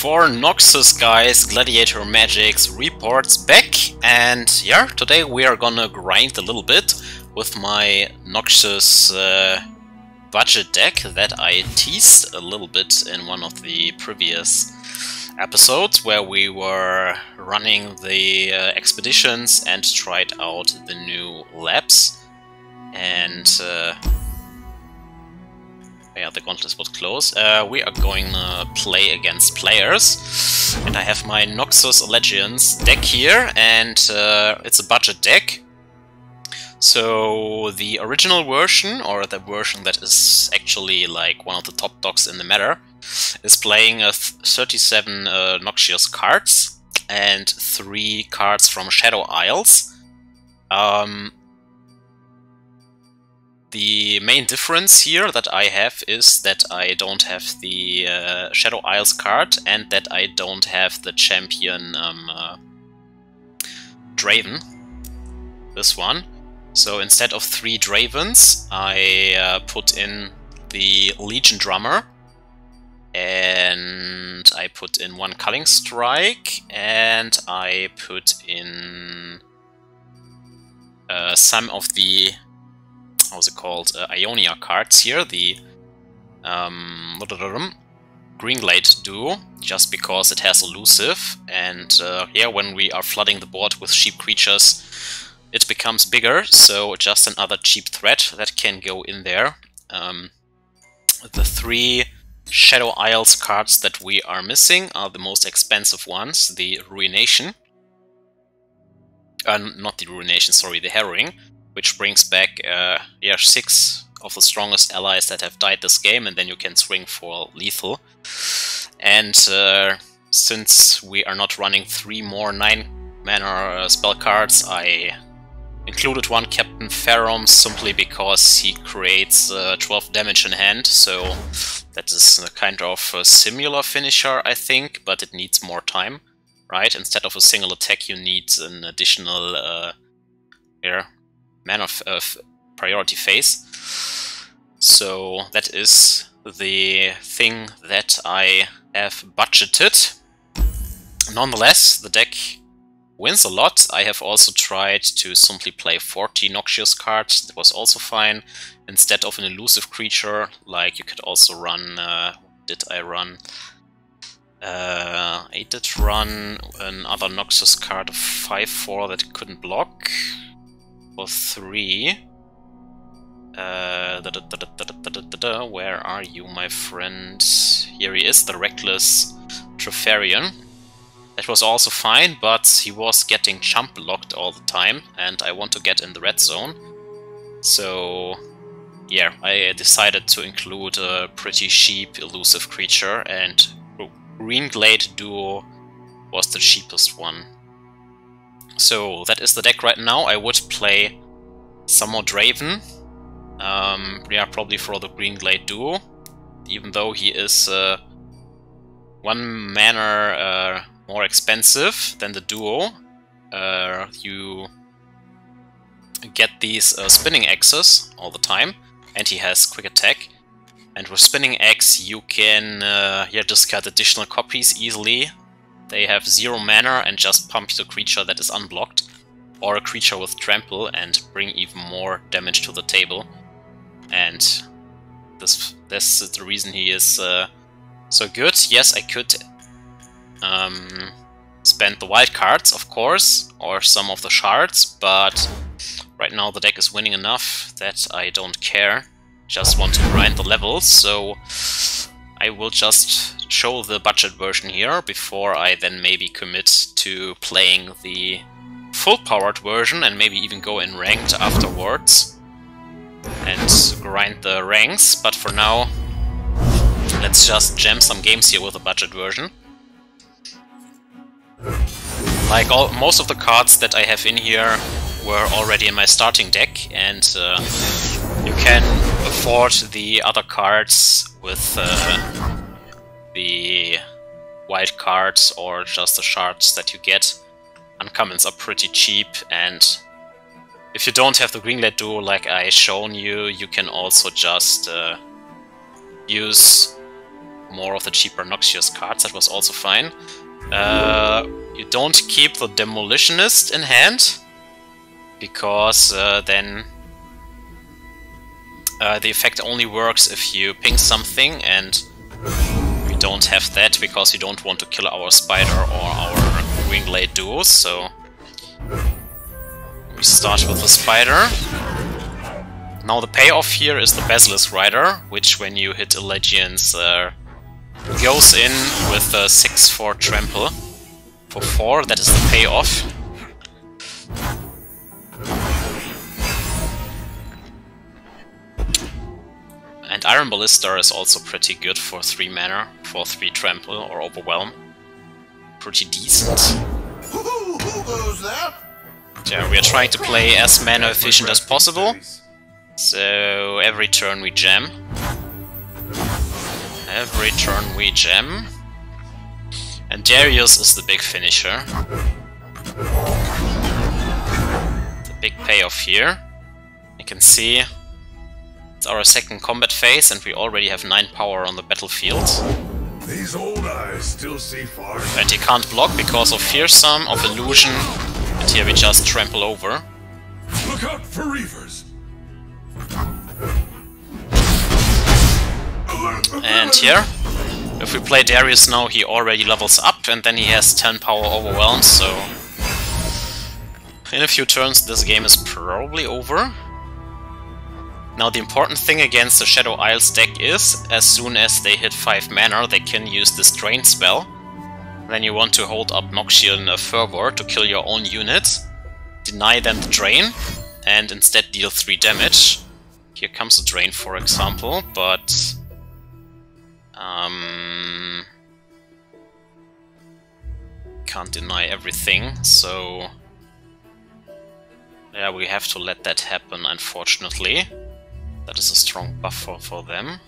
For Noxus, guys, Gladiator Magic's reports back, and yeah, today we are gonna grind a little bit with my Noxus budget deck that I teased a little bit in one of the previous episodes where we were running the expeditions and tried out the new labs. And yeah, the gauntlet was close. We are going to play against players, and I have my Noxus Legends deck here, and it's a budget deck. So the original version, or the version that is actually like one of the top dogs in the meta, is playing 37 Noxious cards and 3 cards from Shadow Isles. The main difference here that I have is that I don't have the Shadow Isles card and that I don't have the champion Draven, this one. So instead of 3 Dravens, I put in the Legion Drummer, and I put in 1 Culling Strike, and I put in some of the how's it called, Ionia cards here, the Greenglade Duo, just because it has elusive, and yeah, when we are flooding the board with cheap creatures, it becomes bigger, so just another cheap threat that can go in there. The 3 Shadow Isles cards that we are missing are the most expensive ones, the Ruination. Not the Ruination, sorry, the Harrowing, which brings back yeah, 6 of the strongest allies that have died this game, and then you can swing for lethal. And since we are not running 3 more 9-mana spell cards, I included 1 Captain Pharom simply because he creates 12 damage in hand, so that is a kind of a similar finisher, I think, but it needs more time, right? Instead of a single attack, you need an additional mana of priority phase. So that is the thing that I have budgeted. Nonetheless, the deck wins a lot. I have also tried to simply play 40 Noxious cards. That was also fine. Instead of an elusive creature, like you could also run... did I run? I did run another Noxus card of 5/4 that couldn't block. For 3. Where are you, my friend? Here he is, the Reckless Trefarian. That was also fine, but he was getting jump blocked all the time, and I want to get in the red zone. So yeah, I decided to include a pretty cheap elusive creature, and Greenglade Duo was the cheapest one. So that is the deck right now. I would play some more Draven. Yeah, probably for the Greenglade Duo, even though he is 1 mana more expensive than the Duo. You get these spinning axes all the time, and he has quick attack. And with spinning axe, you can yeah, discard additional copies easily. They have 0 mana and just pump the creature that is unblocked, or a creature with trample, and bring even more damage to the table. And this is the reason he is so good. Yes, I could spend the Wildcards, of course, or some of the shards, but right now the deck is winning enough that I don't care. Just want to grind the levels, so I will just show the budget version here before I then maybe commit to playing the full-powered version and maybe even go in ranked afterwards and grind the ranks. But for now, let's just jam some games here with the budget version. Like most of the cards that I have in here were already in my starting deck, and you can afford the other cards with the wild cards or just the shards that you get. Uncommons are pretty cheap, and if you don't have the Greenglade Duo like I shown you, you can also just use more of the cheaper Noxious cards. That was also fine. You don't keep the Demolitionist in hand, because then the effect only works if you ping something, and we don't have that because we don't want to kill our Spider or our Wingblade duos, so we start with the Spider. Now the payoff here is the Basilisk Rider, which when you hit Allegiance goes in with a 6/4 trample for 4, that is the payoff. And Iron Ballista is also pretty good for 3 mana, for 3 trample or overwhelm. Pretty decent. Who goes there? Yeah, we are trying to play as mana efficient as possible. So every turn we jam. Every turn we jam. And Darius is the big finisher. The big payoff here. You can see it's our second combat phase and we already have 9 power on the battlefield. These old eyes still see far. And he can't block because of Fearsome, of Illusion, and here we just trample over. Look out for Reavers! And here, if we play Darius now, he already levels up and then he has 10 power overwhelm, so in a few turns this game is probably over. Now the important thing against the Shadow Isles deck is, as soon as they hit 5 mana, they can use this Drain spell. Then you want to hold up Noxian Fervor to kill your own unit, deny them the Drain, and instead deal 3 damage. Here comes the Drain, for example, but can't deny everything, so yeah, we have to let that happen, unfortunately. That is a strong buffer for them.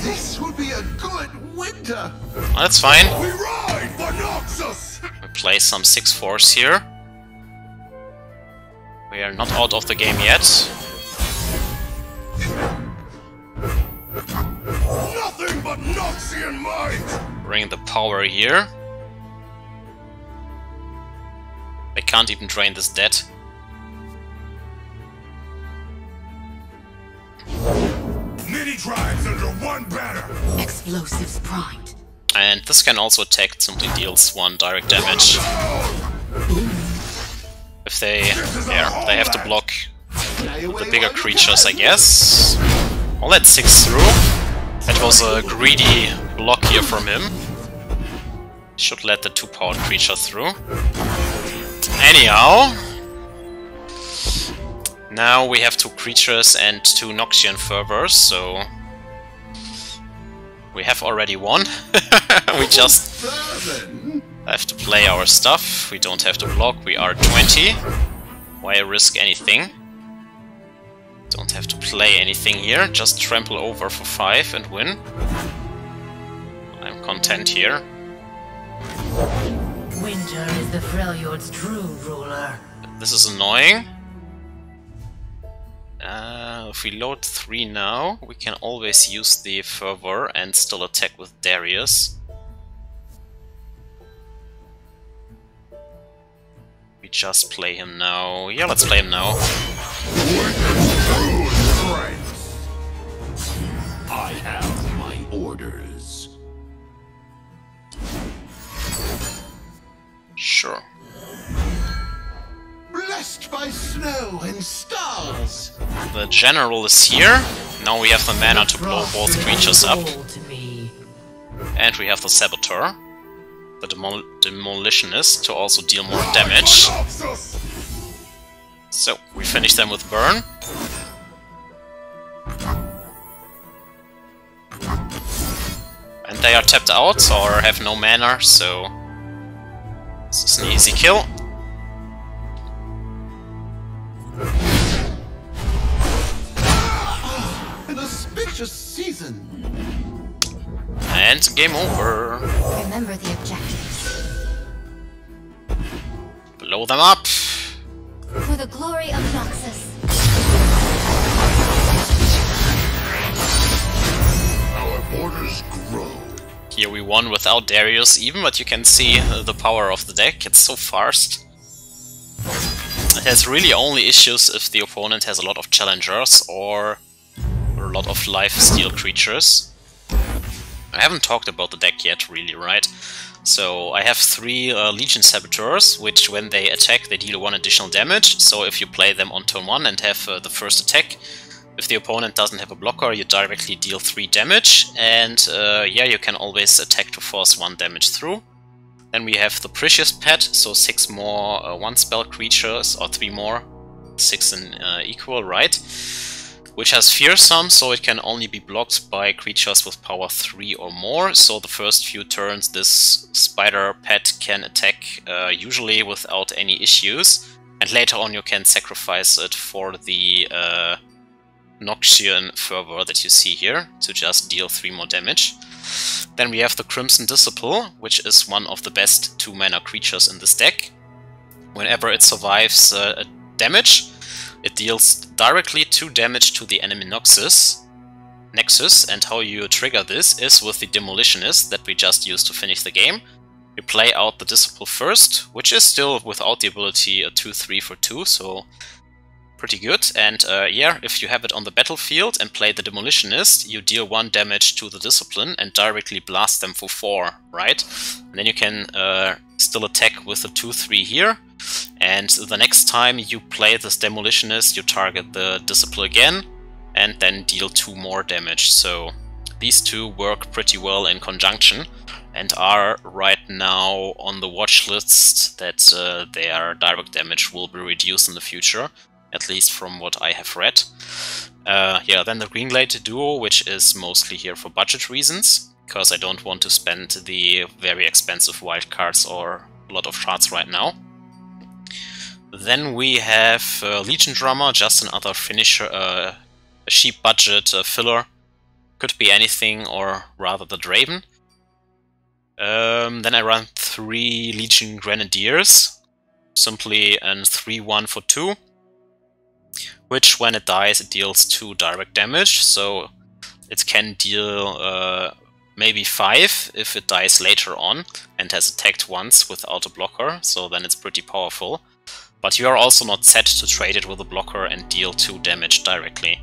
This would be a good winter. That's fine. We ride for Noxus. We play some 6/4s here. We are not out of the game yet. Nothing but Noxian might. Bring the power here. They can't even drain this dead. Many tribes under one banner. Explosives primed. And this can also attack, it simply deals 1 direct damage. If they have to block the bigger creatures, I guess. Well, that's 6 through. That was a greedy block here from him. Should let the 2-powered creature through. Anyhow, now we have 2 creatures and 2 Noxian Fervors, so we have already won. We just have to play our stuff. We don't have to block. We are 20. Why risk anything? Don't have to play anything here. Just trample over for 5 and win. I'm content here. Winter is the Freljord's true ruler. This is annoying. If we load 3 now, we can always use the Fervor and still attack with Darius. We just play him now. Yeah, let's play him now. I have my orders. Sure. Blessed by snow and stars. The General is here. Now we have the mana to blow both creatures up. And we have the Saboteur, the Demolitionist, to also deal more damage. So, we finish them with Burn. And they are tapped out or have no mana, so this is an easy kill. An auspicious season. And game over. Remember the objectives. Blow them up. For the glory of Noxus. we won without Darius even, but you can see the power of the deck. It's so fast. It has really only issues if the opponent has a lot of challengers or a lot of lifesteal creatures. I haven't talked about the deck yet, really, right? So I have 3 Legion Saboteurs, which when they attack they deal 1 additional damage. So if you play them on turn 1 and have the first attack, if the opponent doesn't have a blocker, you directly deal 3 damage, and yeah, you can always attack to force 1 damage through. Then we have the Precious Pet, so 6 more 1-spell creatures, or 3 more, 6 in equal, right? Which has Fearsome, so it can only be blocked by creatures with power 3 or more. So the first few turns this Spider Pet can attack usually without any issues, and later on you can sacrifice it for the Noxian Fervor that you see here, to just deal 3 more damage. Then we have the Crimson Disciple, which is one of the best 2-mana creatures in this deck. Whenever it survives damage, it deals directly 2 damage to the enemy Nexus, and how you trigger this is with the Demolitionist that we just used to finish the game. You play out the Disciple first, which is still without the ability a 2/3 for 2, so pretty good. And yeah, if you have it on the battlefield and play the Demolitionist, you deal 1 damage to the Discipline and directly blast them for 4, right? And then you can still attack with the 2/3 here. And the next time you play this Demolitionist, you target the Disciple again and then deal 2 more damage. So these two work pretty well in conjunction and are right now on the watch list that their direct damage will be reduced in the future, at least from what I have read. Yeah, then the Greenglade Duo, which is mostly here for budget reasons, because I don't want to spend the very expensive wildcards or a lot of shards right now. Then we have Legion Drummer, just another finisher, a cheap budget filler. Could be anything, or rather the Draven. Then I run 3 Legion Grenadiers, simply a 3/1 for 2, which when it dies it deals 2 direct damage, so it can deal maybe 5 if it dies later on and has attacked once without a blocker, so then it's pretty powerful. But you are also not set to trade it with a blocker and deal 2 damage directly.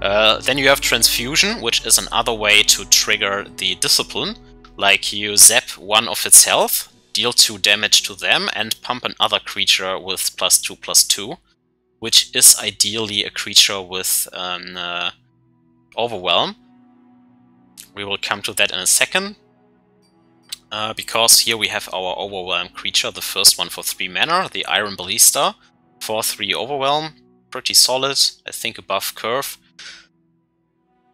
Then you have Transfusion, which is another way to trigger the Discipline. Like you zap 1 of its health, deal 2 damage to them, and pump another creature with +2/+2, which is ideally a creature with an Overwhelm. We will come to that in a second. Because here we have our Overwhelm creature, the first one for 3 mana, the Iron Ballista, for 3 Overwhelm, pretty solid, I think above curve.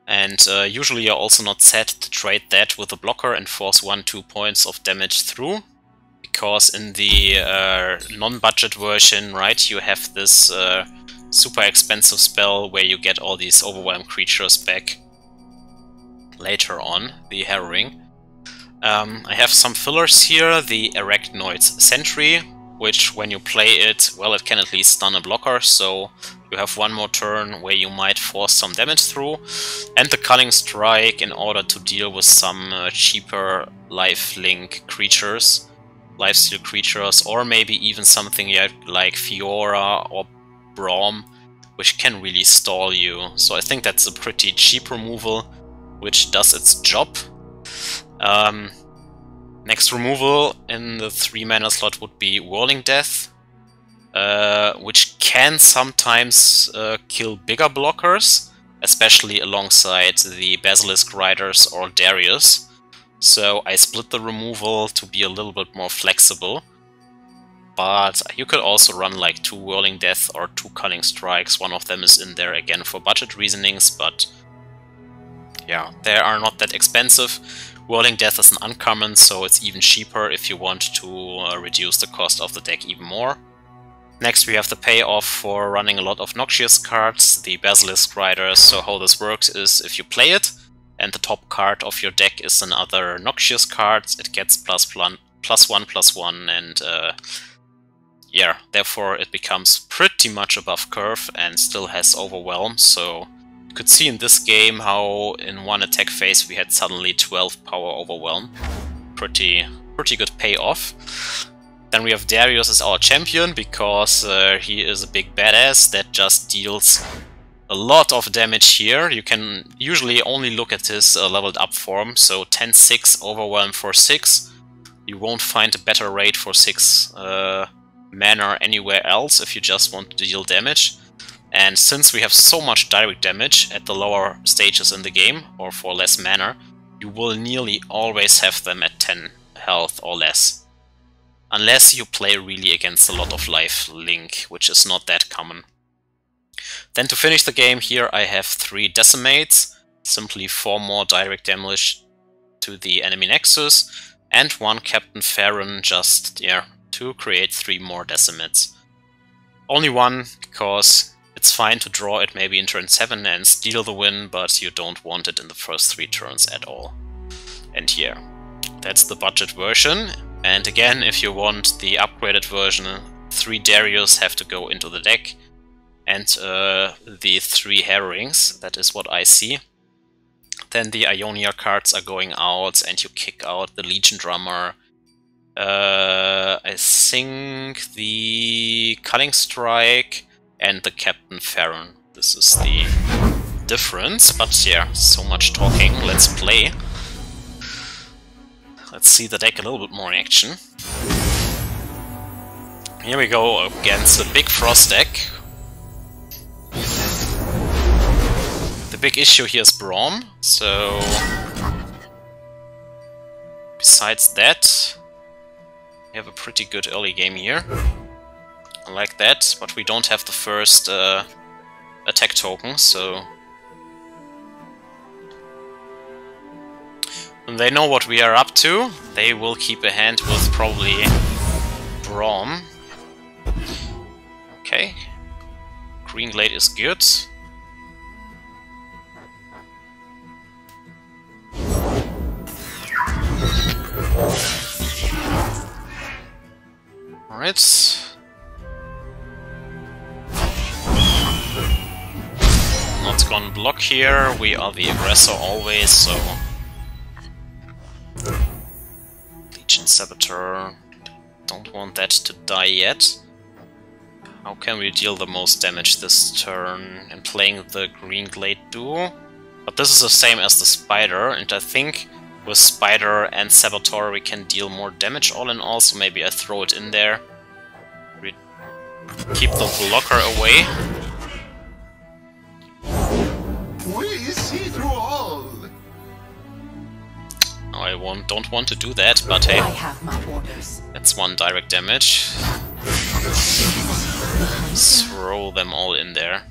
And usually you're also not set to trade that with a blocker and force 1-2 points of damage through, because in the non-budget version, right, you have this super expensive spell where you get all these Overwhelm creatures back later on, the Harrowing. I have some fillers here, the Arachnoid Sentry, which when you play it, well, it can at least stun a blocker, so you have 1 more turn where you might force some damage through, and the Culling Strike in order to deal with some cheaper lifelink creatures, lifesteal creatures, or maybe even something like Fiora or Braum, which can really stall you. So I think that's a pretty cheap removal, which does its job. Next removal in the 3 mana slot would be Whirling Death, which can sometimes kill bigger blockers, especially alongside the Basilisk Riders or Darius. So I split the removal to be a little bit more flexible. But you could also run like 2 Whirling Death or 2 Culling Strikes. One of them is in there again for budget reasonings, but yeah, they are not that expensive. Whirling Death is an uncommon, so it's even cheaper if you want to reduce the cost of the deck even more. Next we have the payoff for running a lot of Noxious cards, the Basilisk Riders. So how this works is if you play it, and the top card of your deck is another Noxious card, it gets +1/+1, and yeah, therefore it becomes pretty much above curve and still has Overwhelm, so You could see in this game how in one attack phase we had suddenly 12 power overwhelm. Pretty good payoff. Then we have Darius as our champion because he is a big badass that just deals a lot of damage here. You can usually only look at his leveled up form, so 10-6 overwhelm for 6. You won't find a better rate for 6 mana anywhere else if you just want to deal damage. And since we have so much direct damage at the lower stages in the game, or for less mana, you will nearly always have them at 10 health or less. Unless you play really against a lot of life Link, which is not that common. Then to finish the game here I have 3 Decimates, simply 4 more direct damage to the enemy Nexus, and 1 Captain Farron just, yeah, to create 3 more Decimates. Only 1, because it's fine to draw it maybe in turn 7 and steal the win, but you don't want it in the first 3 turns at all. And yeah, that's the budget version. And again, if you want the upgraded version, 3 Darius have to go into the deck, and the 3 Herrings, that is what I see. Then the Ionia cards are going out, and you kick out the Legion Drummer. I think the Cutting Strike and the Captain Farron. This is the difference, but yeah, so much talking, let's play. Let's see the deck a little bit more in action. Here we go against the big Frost deck. The big issue here is Braum, so besides that, we have a pretty good early game here. I like that, but we don't have the first attack token, so... When they know what we are up to, they will keep a hand with probably Braum. Okay. Green Glade is good. Alright. Not gonna block here, we are the aggressor always, so... Legion Saboteur, don't want that to die yet. How can we deal the most damage this turn? And playing the Green Glade Duo? But this is the same as the Spider, and I think with Spider and Saboteur we can deal more damage all in all, so maybe I throw it in there. Keep the blocker away. We see through all. No, I don't want to do that, but hey, I have my orders. that's 1 direct damage. Throw them all in there.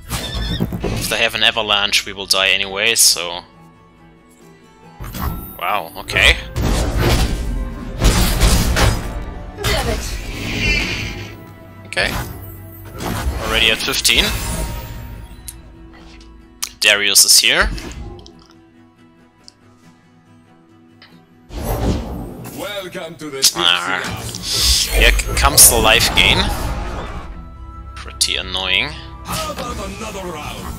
If they have an avalanche, we will die anyway, so... Wow, okay. Damn it. Okay. Already at 15. Darius is here. Welcome to the Here comes the life gain. Pretty annoying. How about another round?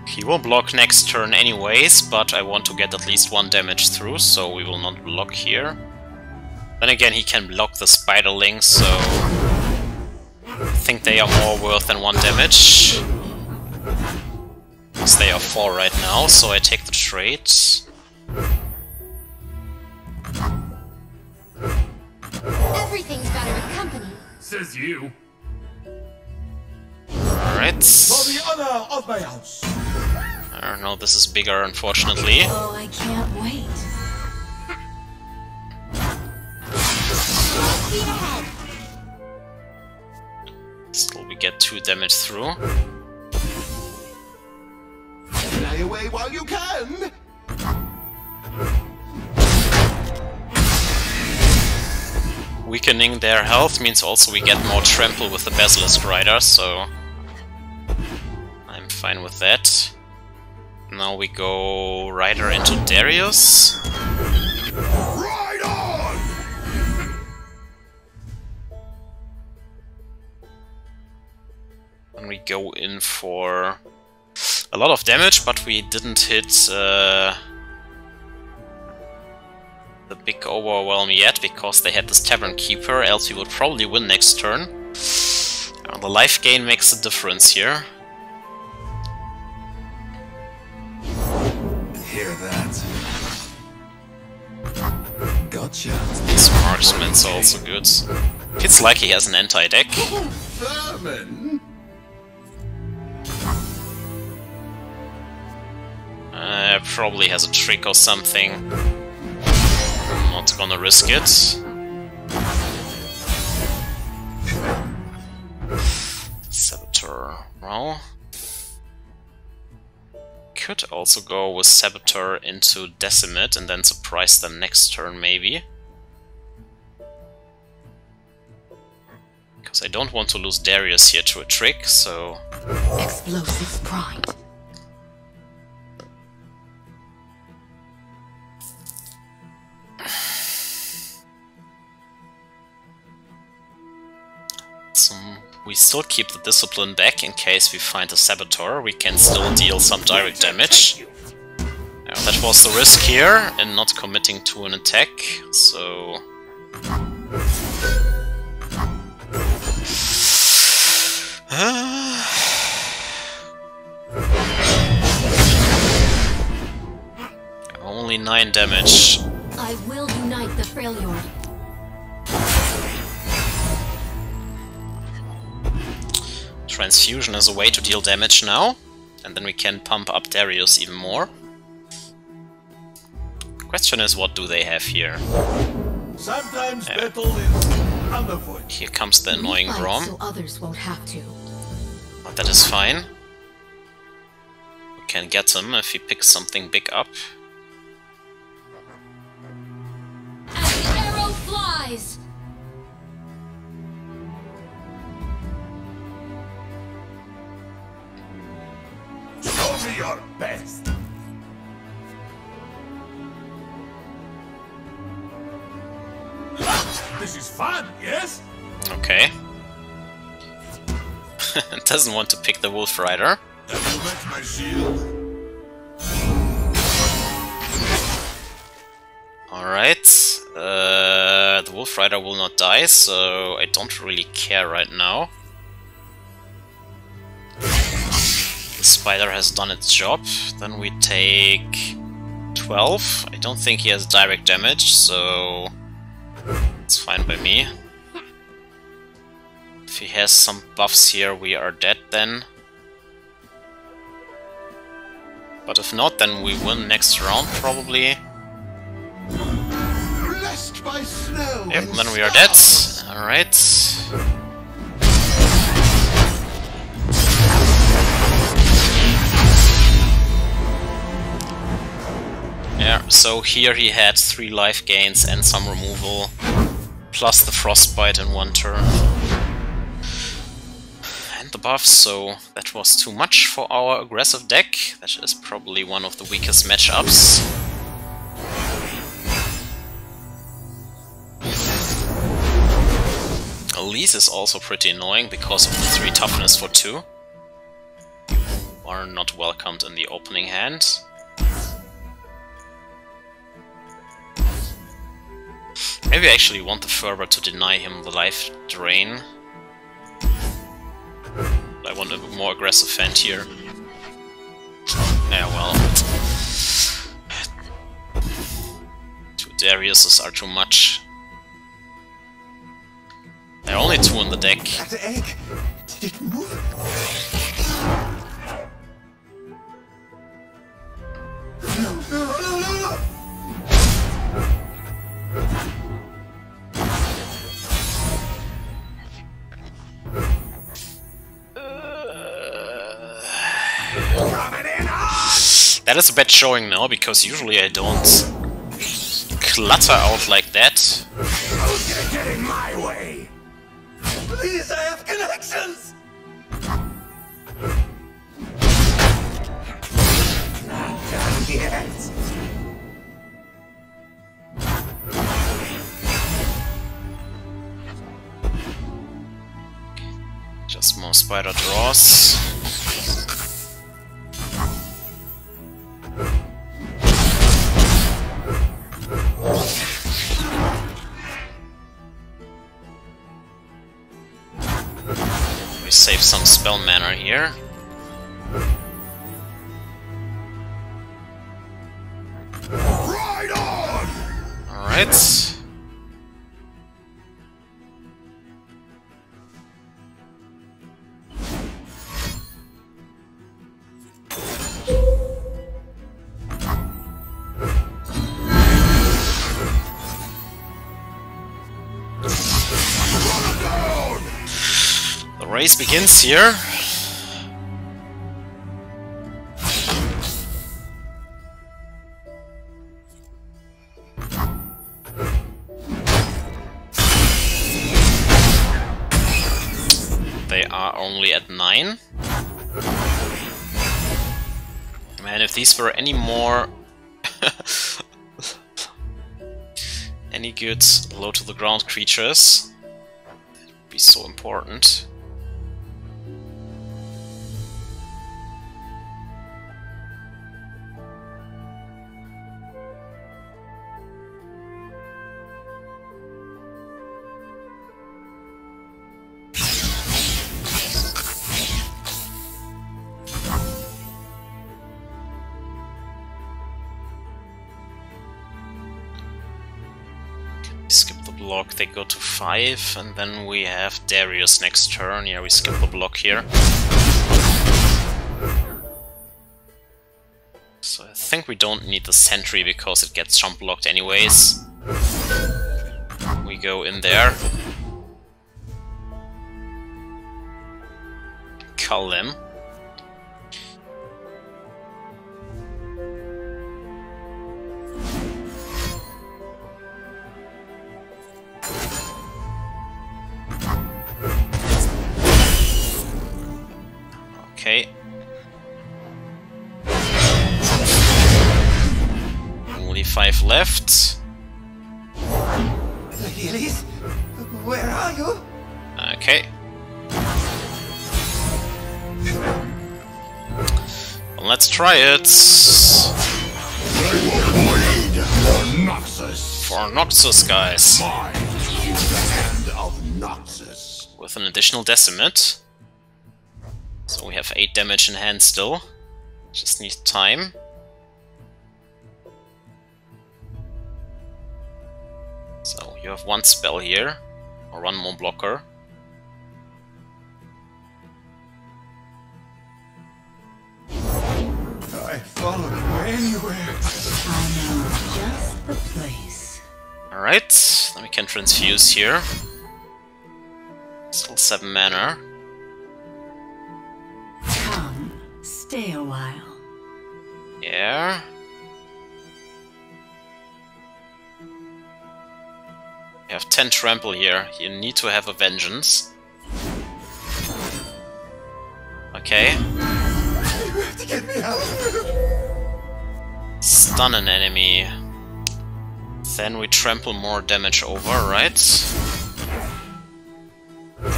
He will block next turn anyways, but I want to get at least 1 damage through, so we will not block here. Then again, he can block the Spiderlings, so I think they are more worth than 1 damage. Because they are 4 right now, so I take the trade. Everything's better with company. Says you. Alright. For the honor of my house. I don't know, this is bigger, unfortunately. Oh, I can't wait. Speed ahead. Still, we get 2 damage through. Fly away while you can. Weakening their health means also we get more trample with the Basilisk Rider, so I'm fine with that. Now we go Rider into Darius. Ride on! When we go in for a lot of damage, but we didn't hit the big overwhelm yet because they had this Tavern Keeper, else we would probably win next turn. The life gain makes a difference here. Hear that? Gotcha. This marksman's also good. Feels like he has an anti-deck. Vermin? Probably has a trick or something. Not gonna risk it. Saboteur. Well, could also go with Saboteur into Decimate and then surprise them next turn, maybe. Because I don't want to lose Darius here to a trick, so... Explosives primed. So we still keep the Discipline back in case we find a Saboteur. We can still deal some direct damage. Yeah, that was the risk here in not committing to an attack, so... Only 9 damage. I will unite the Freljord. Transfusion is a way to deal damage now, and then we can pump up Darius even more. Question is, what do they have here? Sometimes battle is underfoot. Here comes the annoying Fight Brom. so others won't have to. But that is fine. We can get him if he picks something big up. As the arrow flies! Show me your best. This is fun, yes? Okay. Doesn't want to pick the Wolf Rider. That will match my shield. Alright. The Wolf Rider will not die, so I don't really care right now. The Spider has done its job. Then we take 12. I don't think he has direct damage, so it's fine by me. If he has some buffs here, we are dead then. But if not, then we win next round, probably. Blessed by snow. Yep, and then we are dead. stars. Alright. Yeah, so here he had 3 life gains and some removal, plus the Frostbite in 1 turn. And the buffs, so that was too much for our aggressive deck. That is probably one of the weakest matchups. Elise is also pretty annoying because of the 3 toughness for 2. Are not welcomed in the opening hand. Maybe I actually want the Fervor to deny him the life drain. I want a more aggressive hand here. Yeah, well. 2 Dariuses are too much. There are only 2 in the deck. That egg, did it move? No, no, no, no! That is a bad showing now, because usually I don't clutter out like that. Who's gonna get in my way? Please, I have connections! Not done yet. Just more spider draws. save some spell mana here. Right on! Alright. The race begins here. They are only at 9. Man, if these were any more any good low to the ground creatures, it would be so important. Skip the block, they go to 5, and then we have Darius next turn. Yeah, we skip the block here. So I think we don't need the sentry because it gets jump blocked anyways. We go in there. Cull them. Okay. Only 5 left. Achilles, where are you? Okay. Well, let's try it. They will bleed for Noxus. For Noxus, guys. Mine is the hand of Noxus. With an additional decimate. So we have 8 damage in hand still. Just need time. So you have 1 spell here, or 1 more blocker. I followed you anywhere. I know just the place. Alright, then we can transfuse here. Still 7 mana. Come, stay a while. Yeah. You have 10 trample here. You need to have a vengeance. Okay. You have to get me out. Stun an enemy. Then we trample more damage over, right? Boom.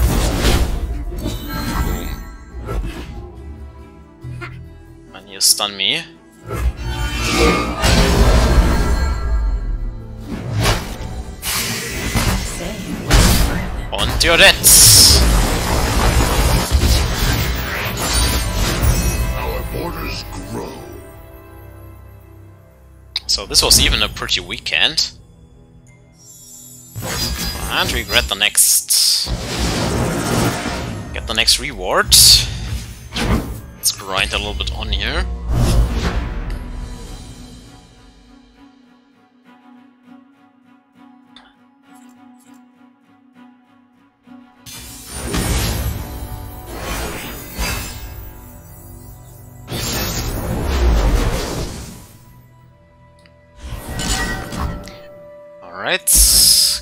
And you stun me. On to your deaths! Our borders grow. So this was even a pretty weekend. And we get the next reward. Let's grind a little bit on here. Alright. So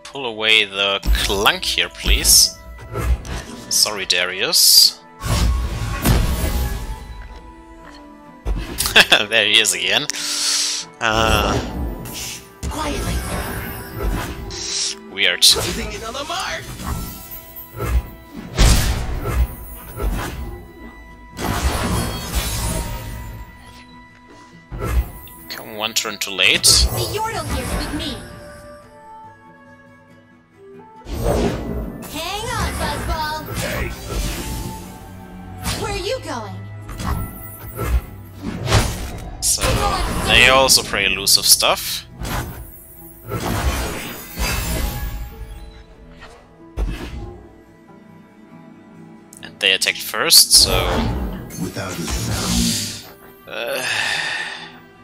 pull away the clunk here, please. Sorry, Darius. There he is again. Quietly. Weird. Thinking on the mark. Come 1 turn too late. The Yordle here's with me. Hang on, Buzzball. Hey, you going? So they also play elusive stuff. And they attacked first, so Without a sound.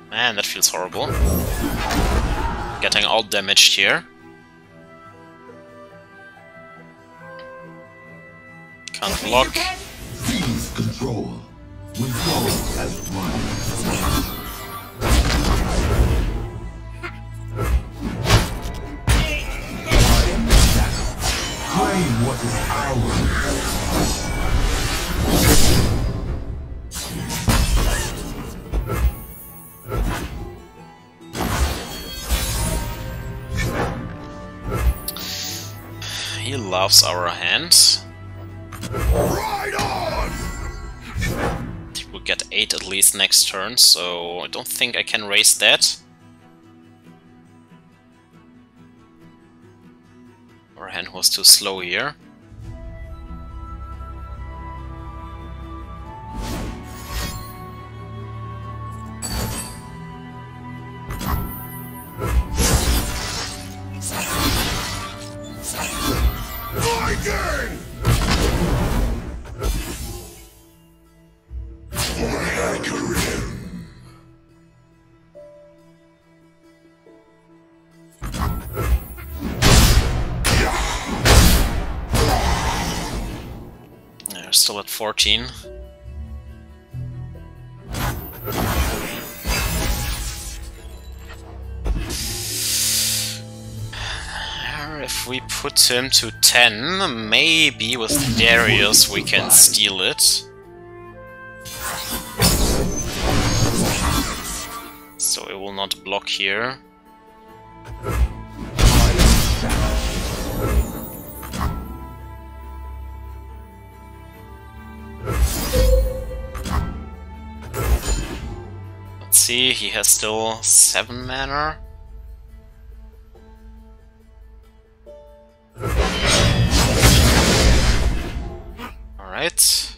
man, that feels horrible. Getting out damaged here. Can't block. Seize control. Withdraw as one. Claim what is ours. He loves our hands. Right on! He will get 8 at least next turn, so I don't think I can raise that. Our hand was too slow here. Viking! They're still at 14. If we put him to 10, maybe with Darius we can steal it. So it will not block here. Let's see, he has still 7 mana. Alright.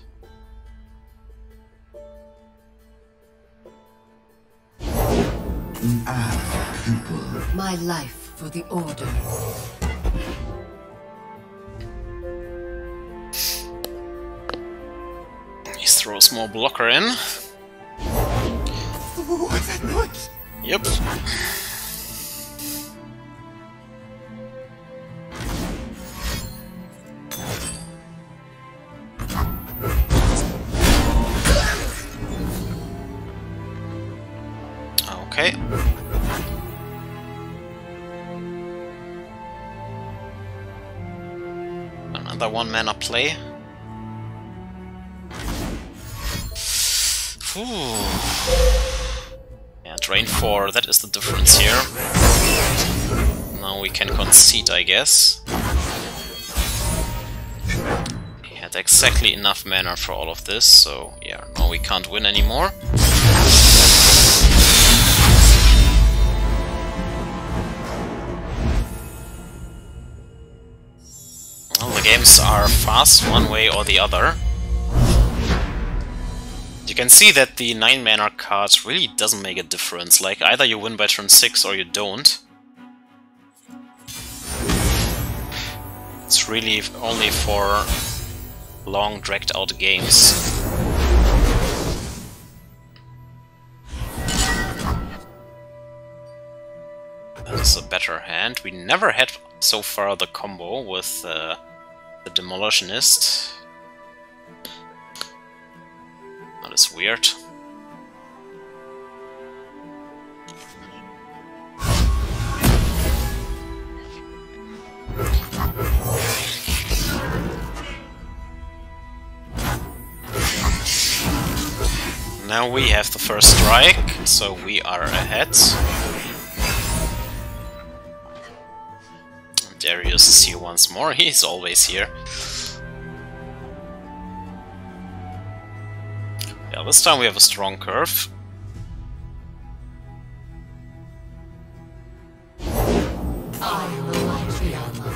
My life for the Order. He throws more blocker in. What's that noise? Yep. Okay. Another 1 mana play. Whew. Yeah, drain 4, that is the difference here. Now we can concede, I guess. He had exactly enough mana for all of this, so yeah, now we can't win anymore. Well, the games are fast one way or the other. You can see that the 9 mana card really doesn't make a difference, like either you win by turn 6 or you don't. It's really only for long dragged out games. That is a better hand. We never had so far the combo with the Demolitionist. That is weird. Now we have the first strike, so we are ahead. Darius is here once more, he's always here. Yeah, this time we have a strong curve. I will light the armor.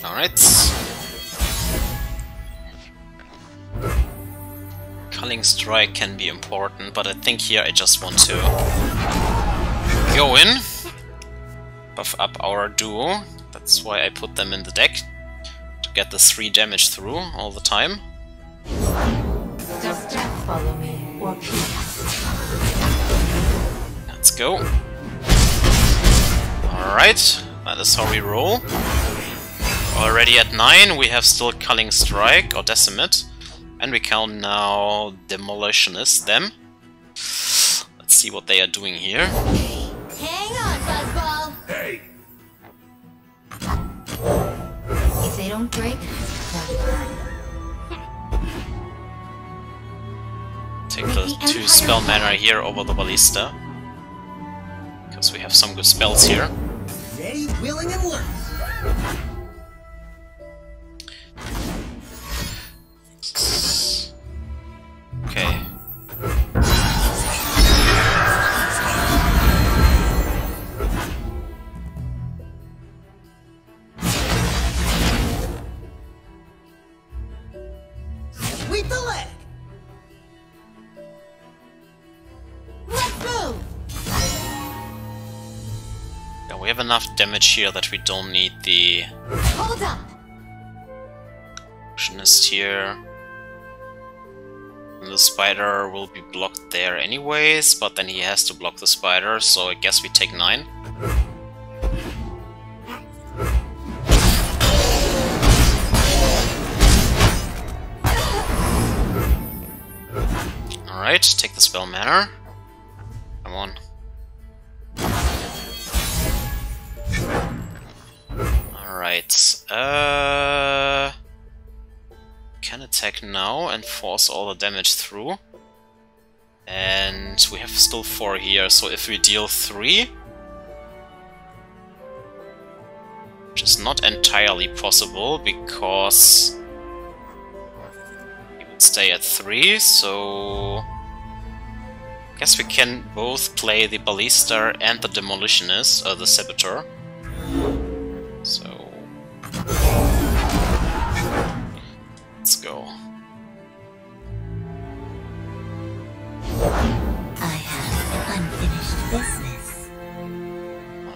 Alright. Culling Strike can be important, but I think here I just want to go in, buff up our duo. That's why I put them in the deck, to get the 3 damage through all the time. Does death follow me, or peace? Let's go. Alright, that is how we roll. Already at 9, we have still Culling Strike or Decimate. And we can now Demolitionist them. Let's see what they are doing here. Hang on, Buzzball! Hey! If they don't break, they'll burn. Take the 2 spell mana here over the Ballista. Because we have some good spells here. Ready, willing, and alert. Okay. Sweep the leg. Let's move! Yeah, we have enough damage here that we don't need the Hold up! Illusionist here. And the spider will be blocked there anyways, but then he has to block the spider, so I guess we take 9. Alright, take the spell mana. Come on. Alright, can attack now and force all the damage through. And we have still 4 here, so if we deal 3, which is not entirely possible because he would stay at 3, so I guess we can both play the Ballista and the Demolitionist, or the Saboteur. So let's go. I have unfinished business.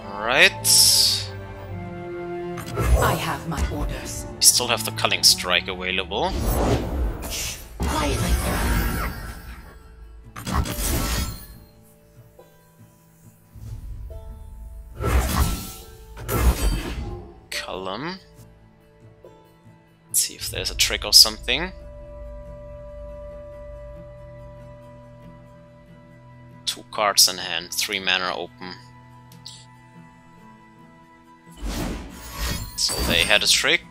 Alright. I have my orders. We still have the Culling Strike available. Quietly. Column. Let's see if there's a trick or something. 2 cards in hand, 3 mana open. So they had a trick.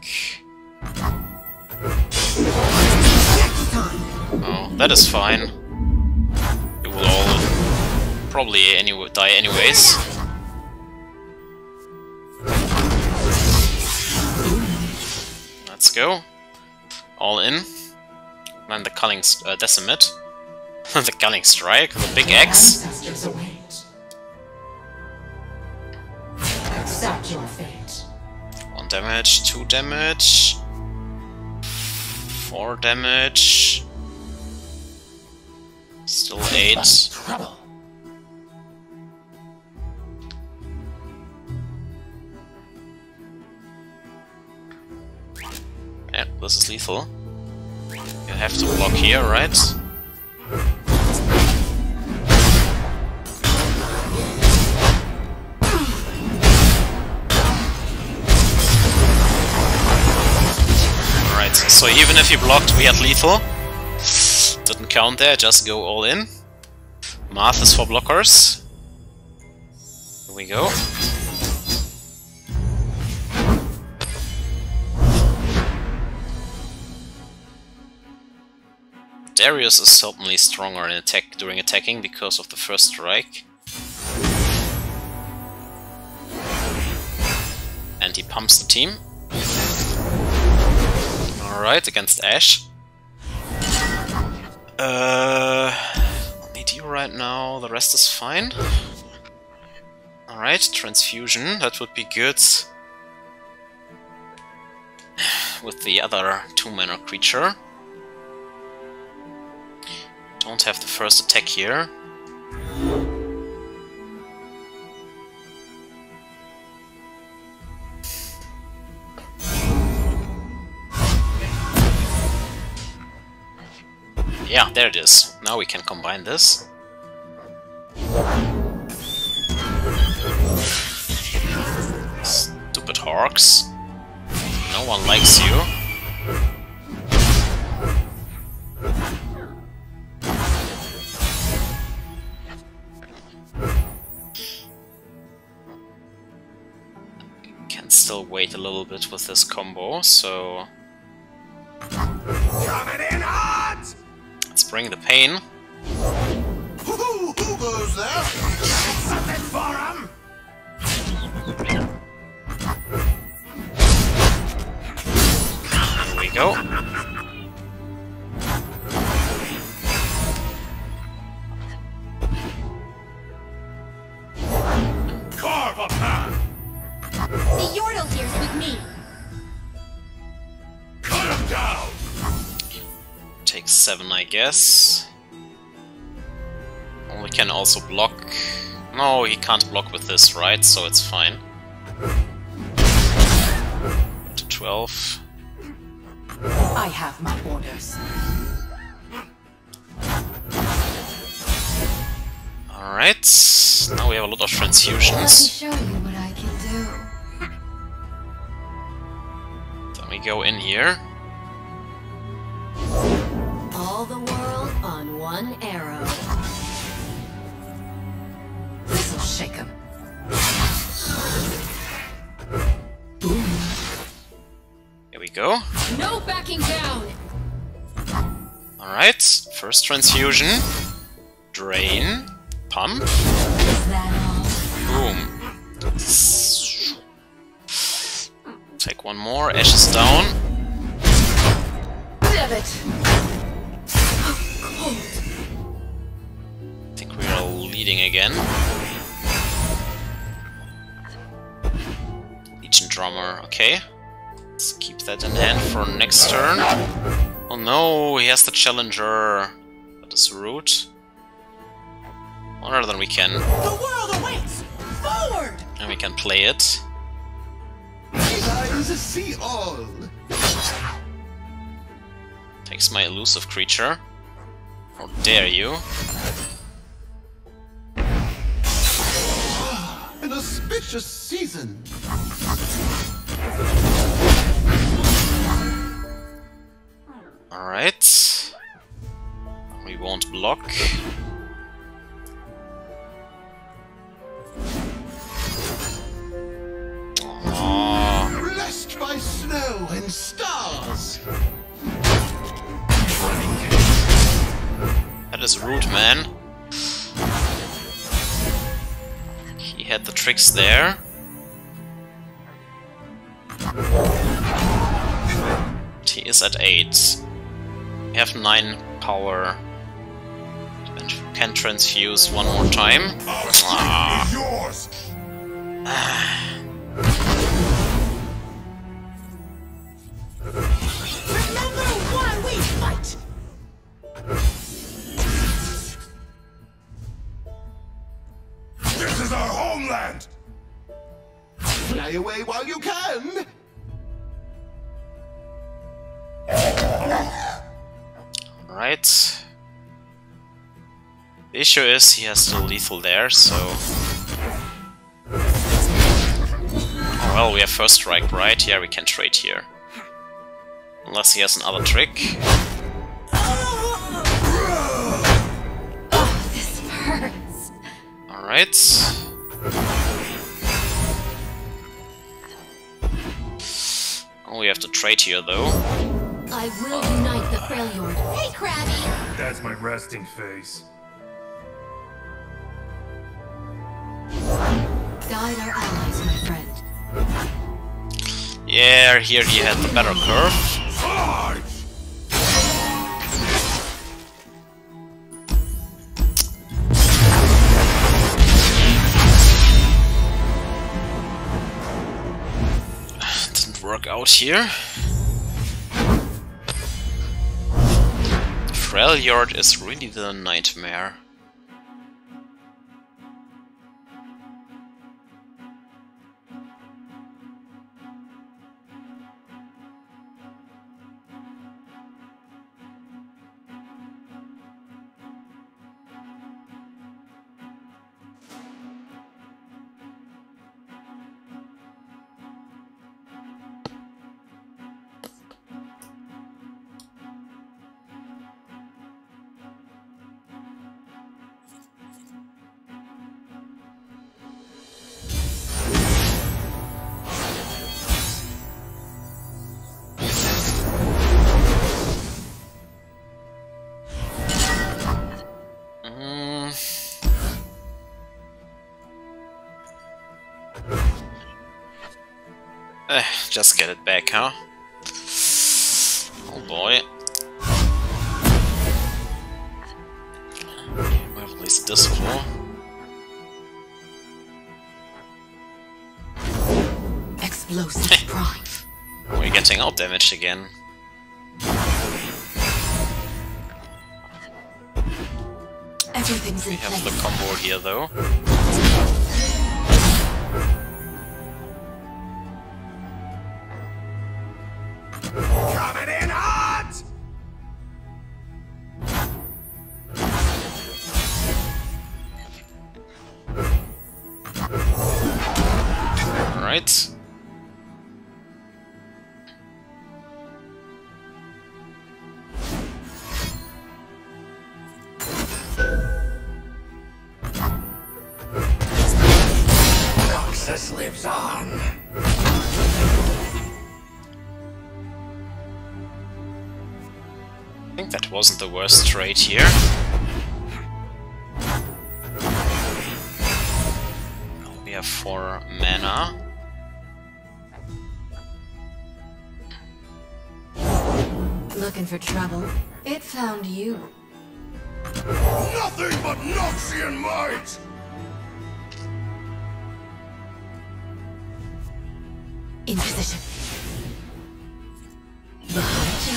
Oh, that is fine. We will all probably die anyways. Let's go. All in. And the Culling Decimate. The Culling Strike, the big X. Ancestors await. Accept your fate. 1 damage, 2 damage, 4 damage. Still 8. Trouble. Yeah, this is lethal. You have to block here, right? Alright, so even if he blocked, we had lethal. Didn't count there, just go all in. Math is for blockers. Here we go. Darius is certainly stronger in attack during attacking because of the first strike. And he pumps the team. Alright, against Ash. Need you right now, the rest is fine. Alright, transfusion, that would be good. with the other 2-mana creature. Don't have the first attack here. Yeah, there it is. Now we can combine this. Stupid Hawks. No one likes you. Can still wait a little bit with this combo, so... Coming in hot! Let's bring the pain. Who goes there? Something for him! Here we go. Carve a path! The Yordle here's with me. Cut him down! Take 7, I guess. We can also block. No, he can't block with this, right? So it's fine. To 12. I have my orders. Alright. Now we have a lot of Let me transfusions. show you what I can do. Then we go in here. All the world on one arrow. This'll shake him. Here we go. No backing down. Alright. First transfusion. Drain. Pump. Is that all? Boom. Take one more. Ashes down. Damn it! I think we are leading again. Legion Drummer, okay. Let's keep that in hand for next turn. Oh no, he has the Challenger. That is rude. Or then we can... The world awaits! Forward! And we can play it. Eyes see all! Takes my elusive creature. How dare you? An auspicious season! Alright. We won't block. Aww. Blessed by snow and stars! That is rude, man. He had the tricks there. He is at 8. We have 9 power. And can transfuse one more time. Ah. Yours! Remember why we fight! This is our homeland! Fly away while you can! Alright. The issue is he has still lethal there, so... Oh, well, we have first strike, right? Yeah, we can trade here. Unless he has another trick. Oh, this hurts. Alright. Oh, we have to trade here, though. I will unite the Freljord. Hey, Krabby! That's my resting face. Guide our allies, my friend. Yeah, here he had the better curve. Charge! Didn't work out here. Freljord is really the nightmare. Just get it back, huh? Oh boy. We have at least this floor. Explosive prime. We're getting out damaged again. Everything's We in have place. the combo here though. Coming in hot! Alright. Noxus lives on. I think that wasn't the worst trade here. We have 4 mana. Looking for trouble? It found you. Nothing but Noxian might! In position. Behind you.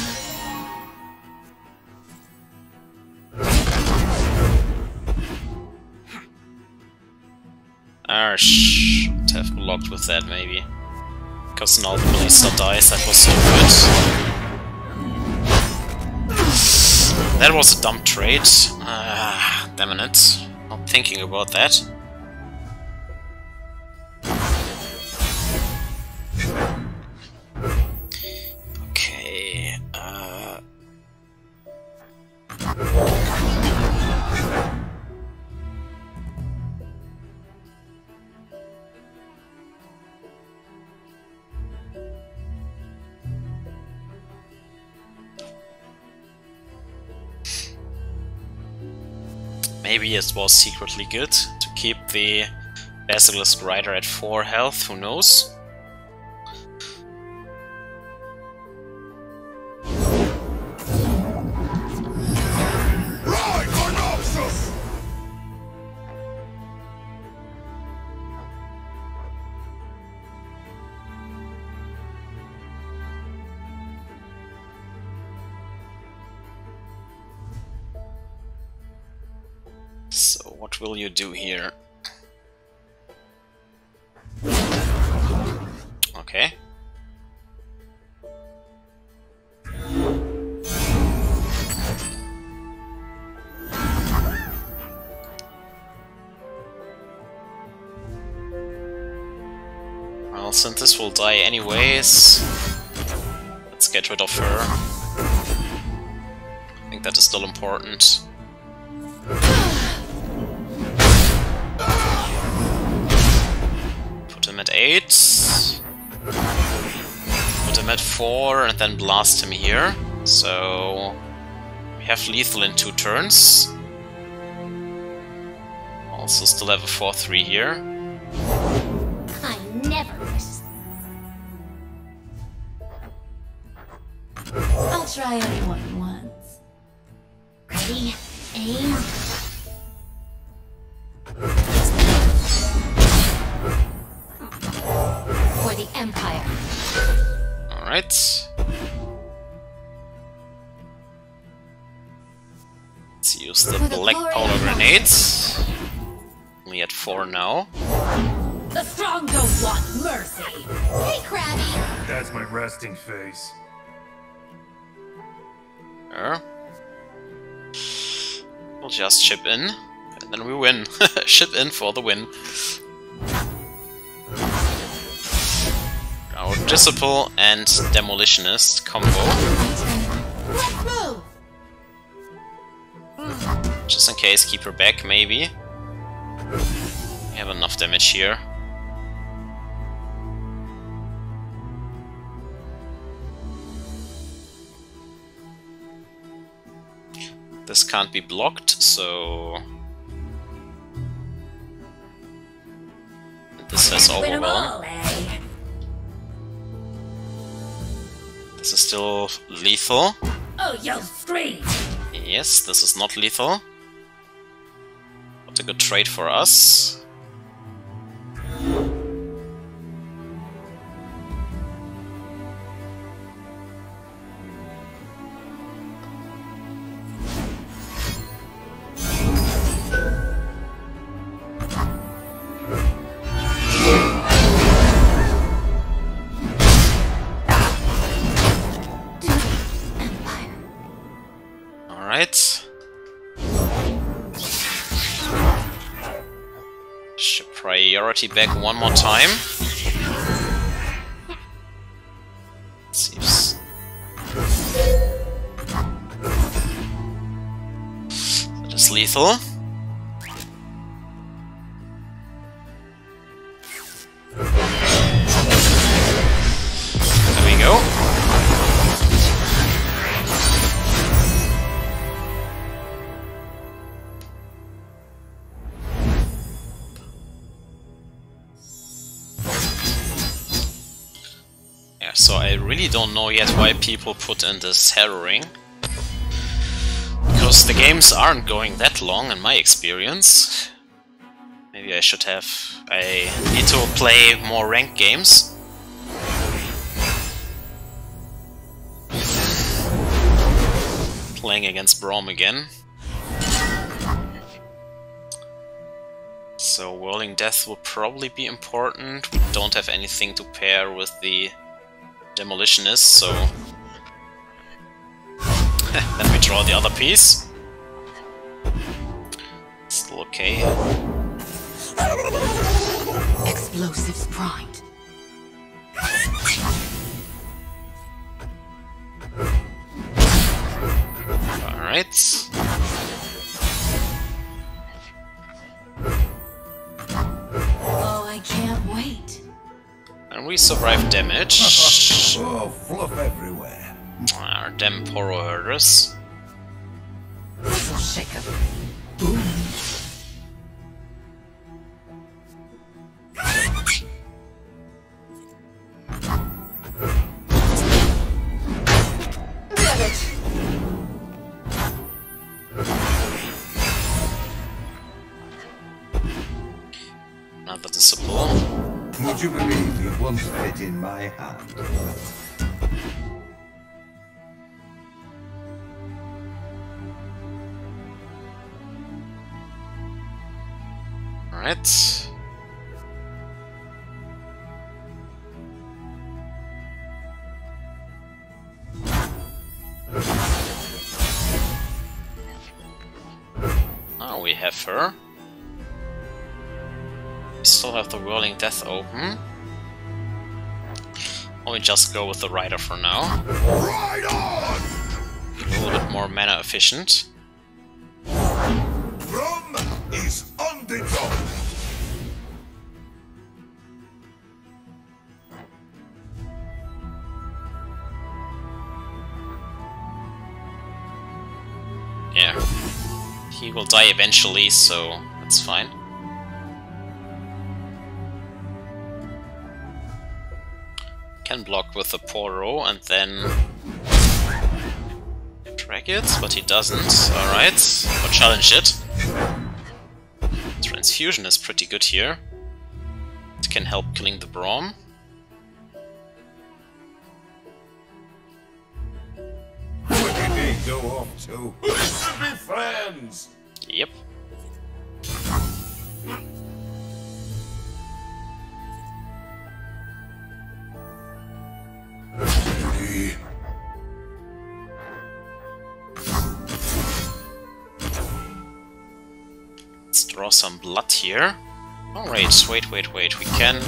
Should have blocked with that maybe. Because now the Ballista dies, that was so good. That was a dumb trade. Damn it. Not thinking about that. Okay, maybe it was secretly good to keep the Basilisk Rider at 4 health, who knows? Ride for Noxus! So what will you do here? Okay. Well, since this will die anyways, let's get rid of her. I think that is still important. Put him at 8. Put him at 4 and then blast him here. So we have lethal in 2 turns. Also still have a 4-3 here. I never miss. I'll try anyone once. Ready? Aim. For the Empire. Alright. Let's use the black polar grenades. Only at 4 now. The strong don't want mercy. Hey, Krabby! That's my resting face. We'll just chip in, and then we win. Chip in for the win. Our Disciple and Demolitionist combo. Let's move! Just in case, keep her back, maybe. We have enough damage here. This can't be blocked, so... This has Overwhelm. This is still lethal. Oh, you'll scream! Yes, this is not lethal. What a good trade for us. Priority back one more time. Seems that is lethal. There we go. So I really don't know yet why people put in this harrowing. Because the games aren't going that long in my experience. Maybe I should have... I need to play more ranked games. Playing against Braum again. So Whirling Death will probably be important. We don't have anything to pair with the Demolitionist, so then we draw the other piece. Still okay. Explosives primed. Alright. Oh, I can't wait. And we survive damage. Oh, fluff everywhere. Our damn Poro herders. This'll shake 'em. Damn it! Another Disciple. Would you believe you once fit in my hand? Alright. Now we have her. We still have the Whirling Death open. Or we just go with the Rider for now. Right on! A little bit more mana efficient. Rum is on the top. Yeah. He will die eventually, so that's fine. Can block with the Poro and then track it, but he doesn't. Alright, or challenge it. Transfusion is pretty good here. It can help killing the Braum. What do you think go off to? We should be friends! Yep. Let's draw some blood here. Alright, wait. We can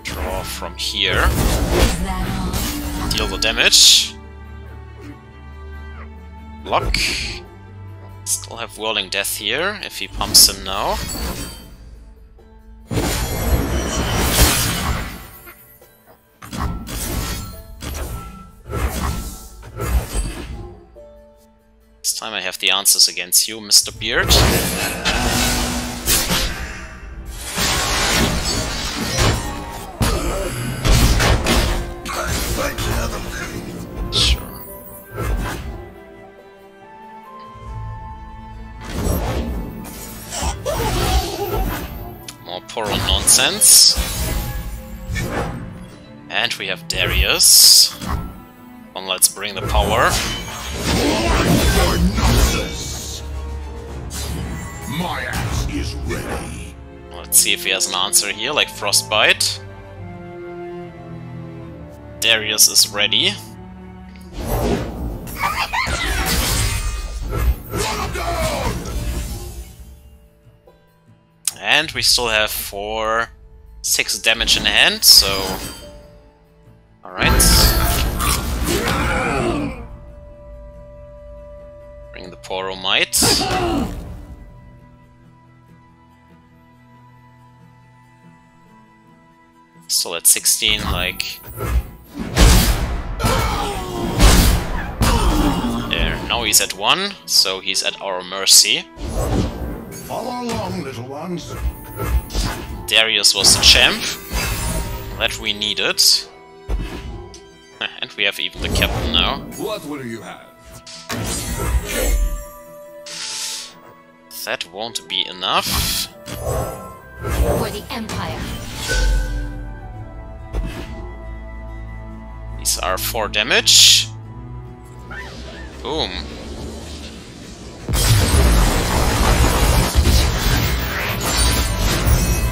draw from here. Is that all? Deal the damage. Block. Still have Whirling Death here, if he pumps him now. This time I have the answers against you, Mr. Beard. Sure. More Poro nonsense. And we have Darius. Well, let's bring the power. For Noxus! My axe is ready. Let's see if he has an answer here, like Frostbite. Darius is ready. And we still have 6 damage in hand, so... Alright. Bring the Poro Might. Still at 16, like... There, now he's at 1, so he's at our mercy. Follow along, little ones. Darius was the champ that we needed. And we have even the captain now. What will you have? That won't be enough. For the Empire. These are 4 damage. Boom.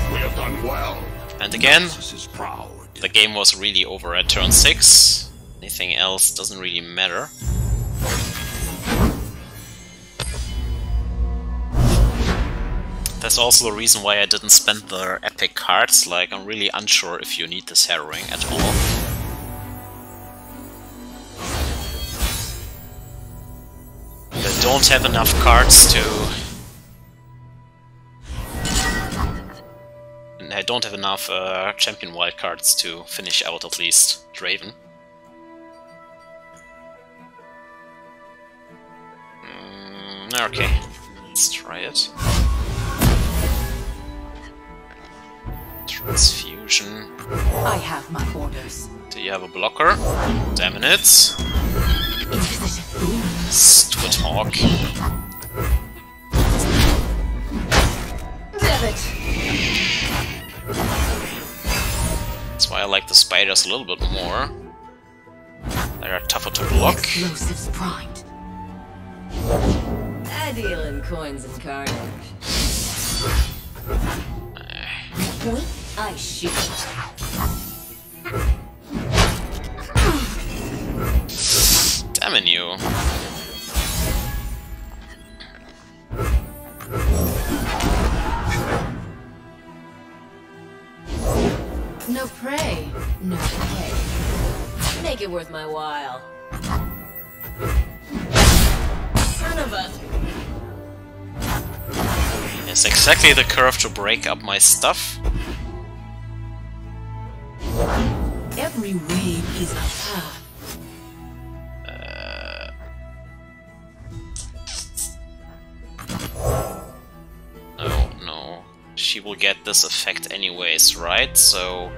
We have done well. And again, Noxus is proud. the game was really over at turn 6. Anything else doesn't really matter. That's also the reason why I didn't spend the epic cards, like I'm really unsure if you need this harrowing at all. I don't have enough cards to... And I don't have enough champion wildcards to finish out at least Draven. Okay, let's try it. Transfusion. I have my orders. Do you have a blocker? Damn it. Stupid hawk. Damn it! That's why I like the spiders a little bit more. They're tougher to block. Explosives primed. I deal in coins and carnage. Point, I shoot. Damn you. No prey, no pay. Make it worth my while. Son of a... It's exactly the curve to break up my stuff. Every wave is a path. No. She will get this effect anyways, right? So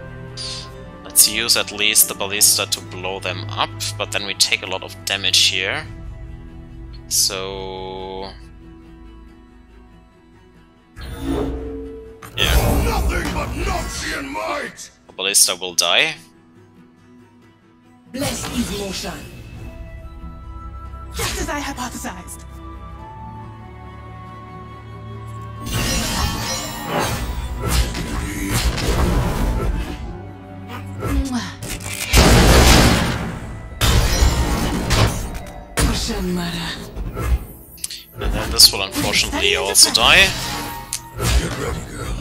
let's use at least the ballista to blow them up, but then we take a lot of damage here. So... yeah. Nothing but Noxian might! The ballista will die. Blessed is motion. Just as I hypothesized. And then this will unfortunately also die. Get ready, girl.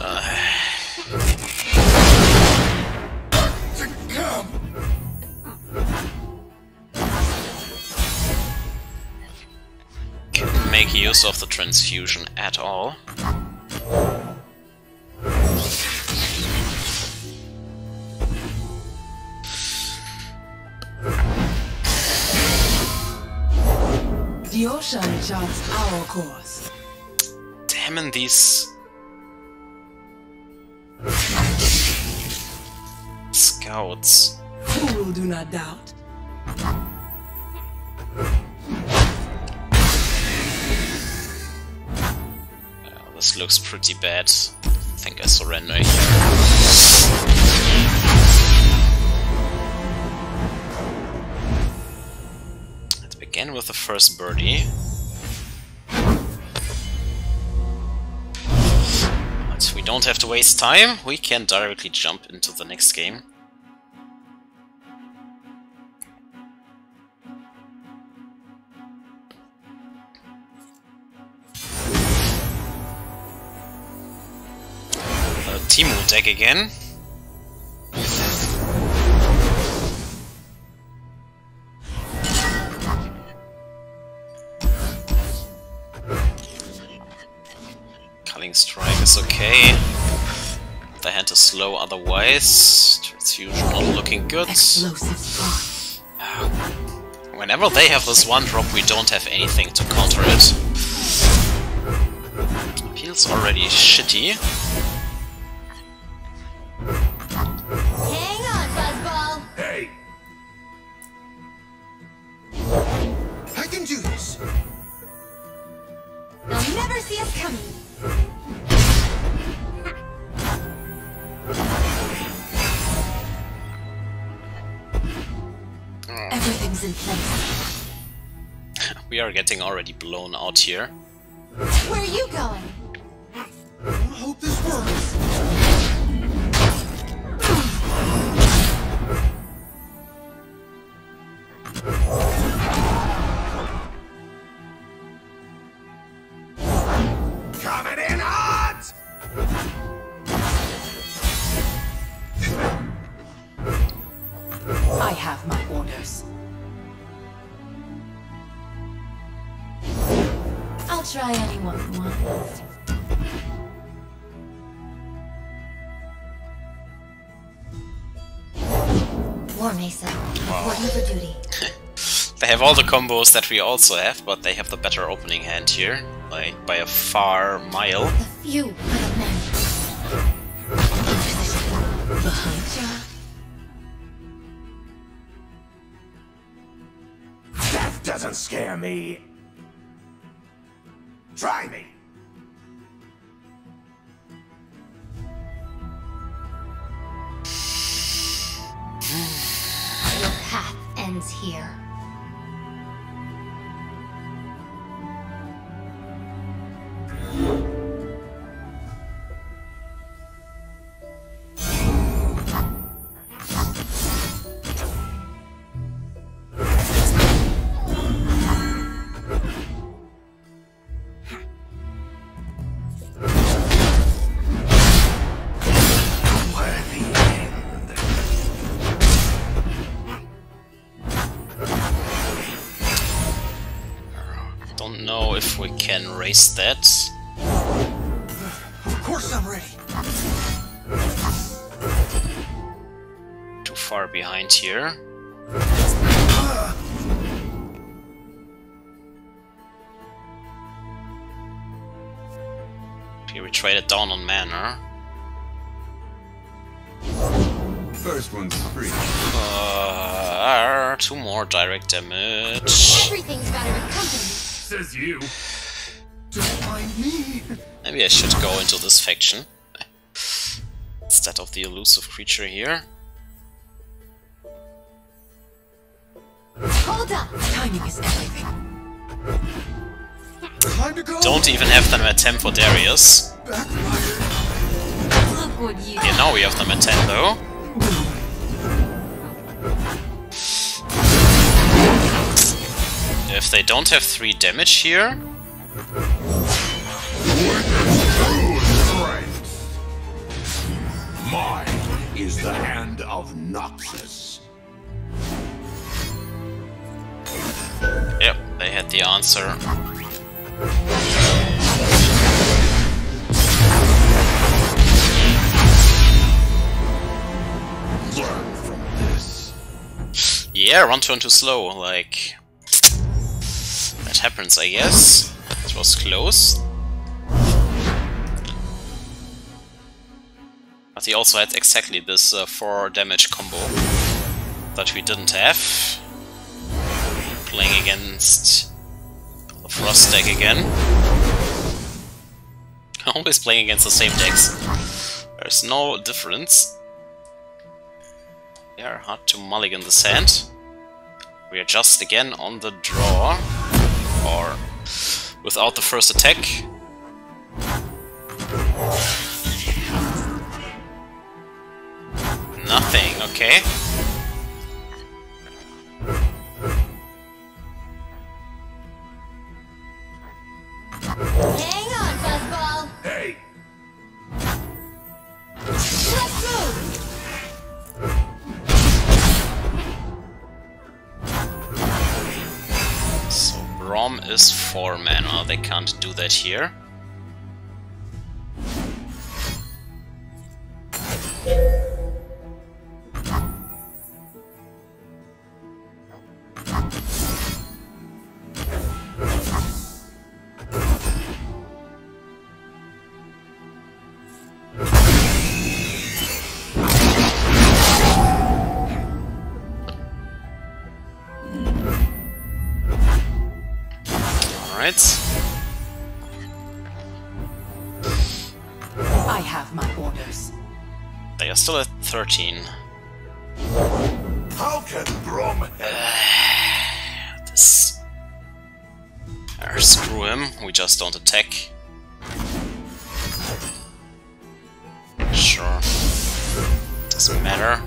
Come. Can't make use of the transfusion at all. The ocean charts our course. Damn in these scouts. Fool do not doubt. This looks pretty bad. I think I surrender here. Let's begin with the first birdie. But we don't have to waste time, we can directly jump into the next game. Teemo deck again. Culling Strike is okay. The hand is slow otherwise. Transfusion not looking good. Whenever they have this one drop, we don't have anything to counter it. Feels already shitty. Hang on, Buzzball. Hey. I can do this. They'll never see us coming. Everything's in place. We are getting already blown out here. Where are you going? I hope this works. Coming in hot! I have my orders. I'll try anyone once. War Mesa, reporting for duty. They have all the combos that we also have, but they have the better opening hand here, like by a far mile. The few are the men. Behind ya. Death doesn't scare me. Try me. Your path ends here. Don't know if we can raise that. Of course I'm ready. Too far behind here. Okay, we traded down on mana. First one's free. Two more direct damage. Everything's got a company. Says you. Don't mind me. Maybe I should go into this faction instead of the elusive creature here. Hold up. Timing is everything. Time to go. Don't even have them at 10 for Darius. Look what you. Yeah, now we have them at 10 though. If they don't have 3 damage here... Mine is the hand of Noxus. Yep, they had the answer. Learn from this. Yeah, run turn too slow, like... That happens, I guess. It was close. But he also had exactly this 4 damage combo that we didn't have. Playing against the Frost deck again. Always playing against the same decks. There's no difference. They are hard to mulligan the sand. We are just again on the draw. Or without the first attack. Nothing, okay. Hang on, Fuzzball. Hey, Let's move. So Brom is 4 mana, they can't do that here. I have my orders. They are still at 13. how can Brom help? This... screw him, we just don't attack. Sure. Doesn't matter.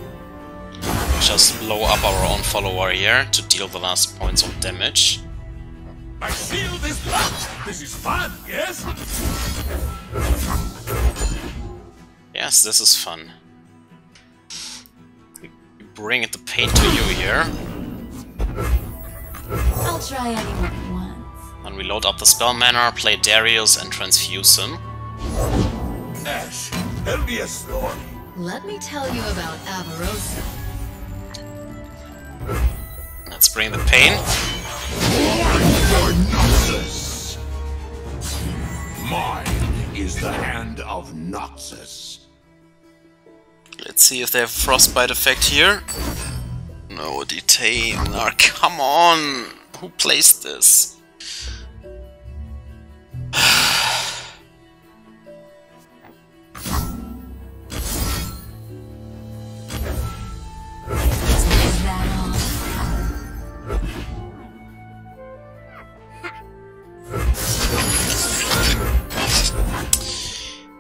Just blow up our own follower here to deal the last points of damage. I seal this block. This is fun, yes? Yes, this is fun. We bring the pain to you here. I'll try anyone once. And we load up the spell mana, play Darius and transfuse him. Ash, tell me a story. Let me tell you about Avarosa. Let's bring the pain. For Noxus. Mine is the hand of Noxus. Let's see if they have frostbite effect here. No, detain. Oh, come on! Who placed this? Is that all?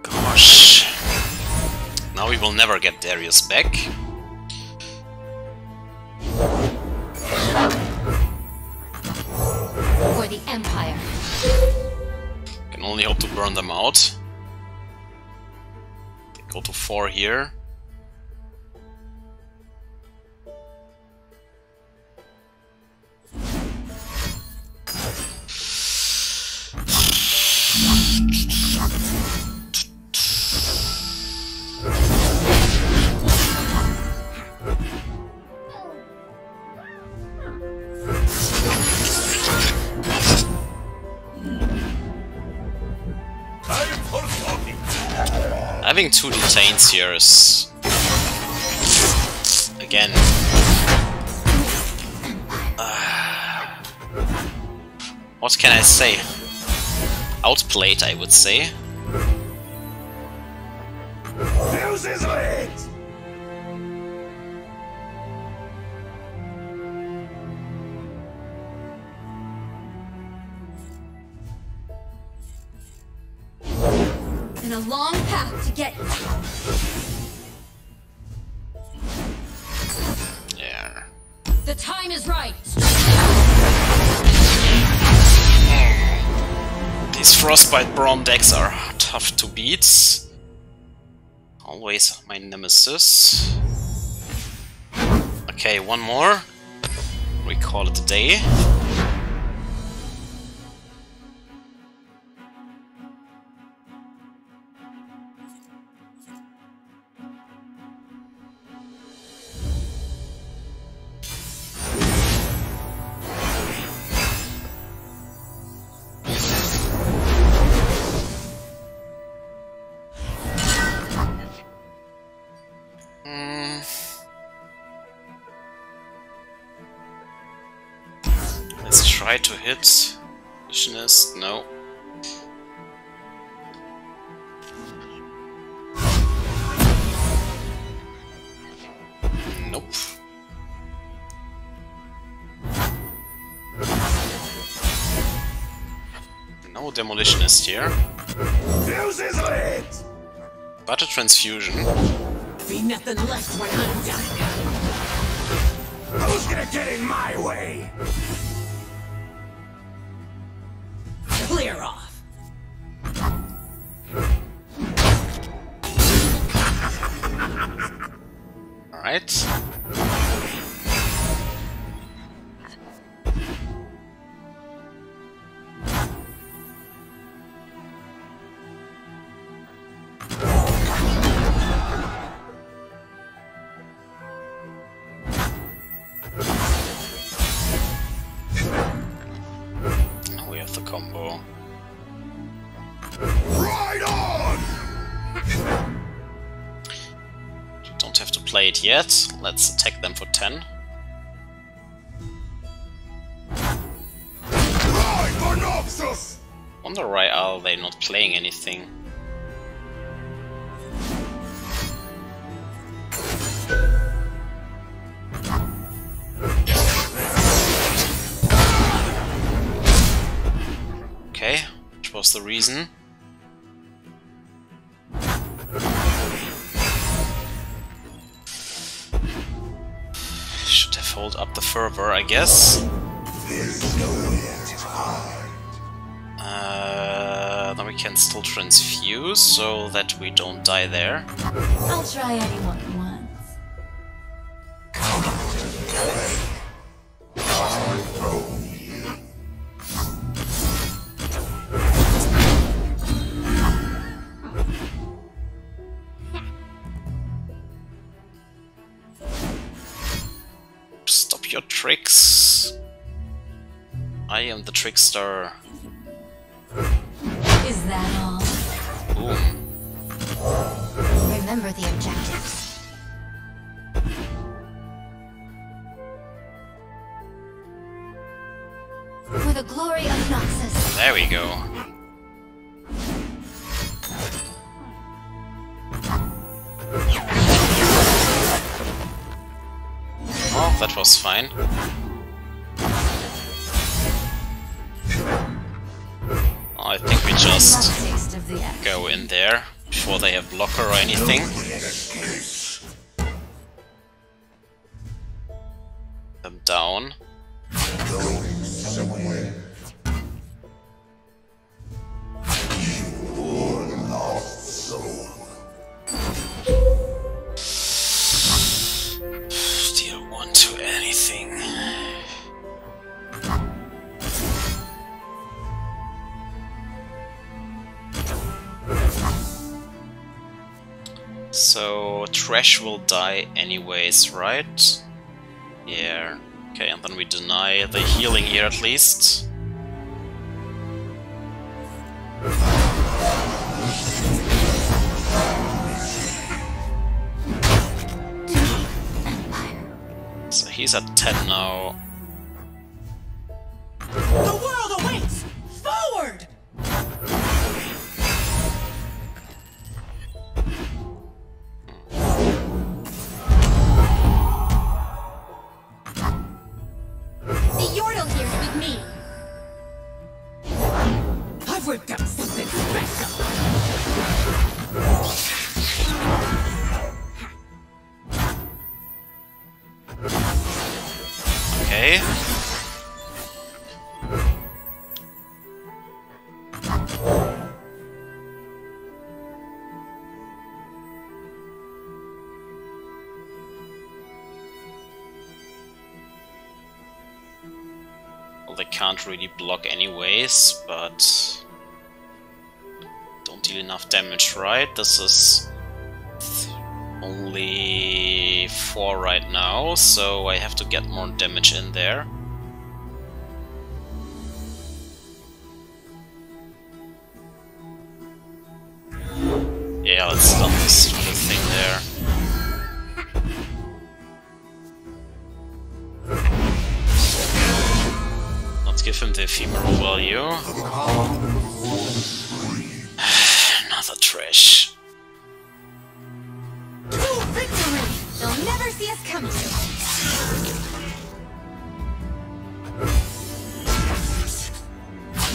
Gosh. Now we will never get Darius back. For the Empire. Can only hope to burn them out. They go to 4 here. Time for talking. Having 2 detains here is... again... what can I say? Outplayed, I would say. Fuse his legs. and a long path to get you. Yeah. The time is right. These Frostbite Braum decks are tough to beat. Always my nemesis. Okay, one more. We call it a day. Let's try to hit Visionist. No. Nope. No Demolitionist here. Fuse is lit! But a Transfusion. Be nothing left when I'm done. Who's gonna get in my way? Clear off. Alright. Now we have the combo. Right on! You don't have to play it yet. Let's attack them for 10. Right for Noxus! Wonder why are they not playing anything? Okay, which was the reason? Should have held up the fervor, I guess. There's nowhere to hide. Then we can still transfuse, so that we don't die there. I'll try anyone once. Stop your tricks. I am the trickster. Is that all? Boom. Remember the objectives. For the glory of Noxus. There we go. Oh, that was fine. I think we just Taste of the act. go in there before they have blocker or anything. Them down. Deal 1 to anything. So Trash will die anyways, right? Yeah. Okay, and then we deny the healing here at least. So he's at 10 now. The world awaits! Forward! The Yordle here's with me. I've I've whipped up something special. Okay. Well, they can't really block anyways, but don't deal enough damage, right? This is only 4 right now, so I have to get more damage in there. Yeah, let's stun this stupid thing there. Let's give him the ephemeral value. Another trash. Victory! They'll never see us coming.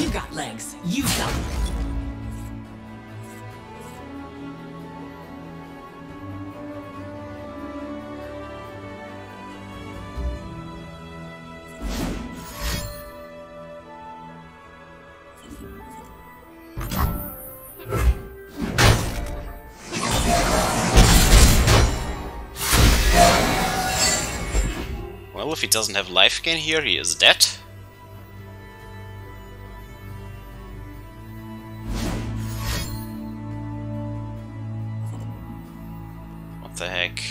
You got legs. Use them. Well, if he doesn't have life gain here, he is dead. What the heck?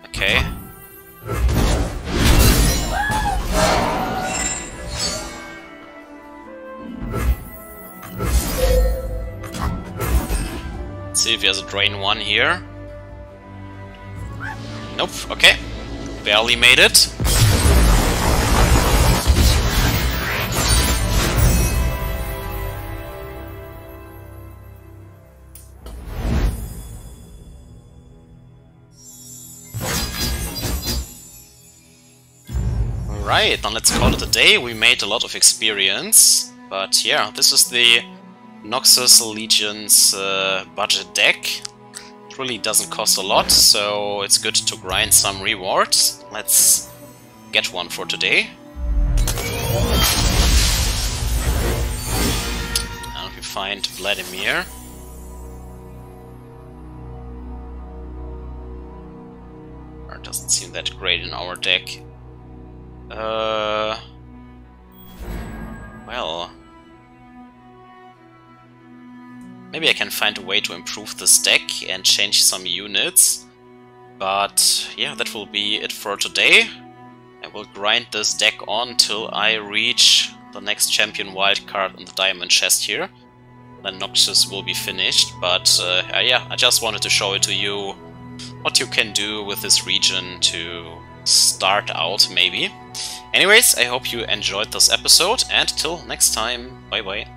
Okay. Let's see if he has a drain 1 here. Nope, okay. Barely made it. Alright, then let's call it a day. We made a lot of experience. But yeah, this is the Noxus Legion's budget deck. Really doesn't cost a lot, so it's good to grind some rewards. Let's get one for today. And we find Vladimir. It doesn't seem that great in our deck. Well, maybe I can find a way to improve this deck and change some units. But yeah, that will be it for today. I will grind this deck on till I reach the next champion wildcard in the diamond chest here. Then Noxus will be finished. But yeah, I just wanted to show it to you what you can do with this region to start out, maybe. Anyways, I hope you enjoyed this episode, and till next time, bye bye.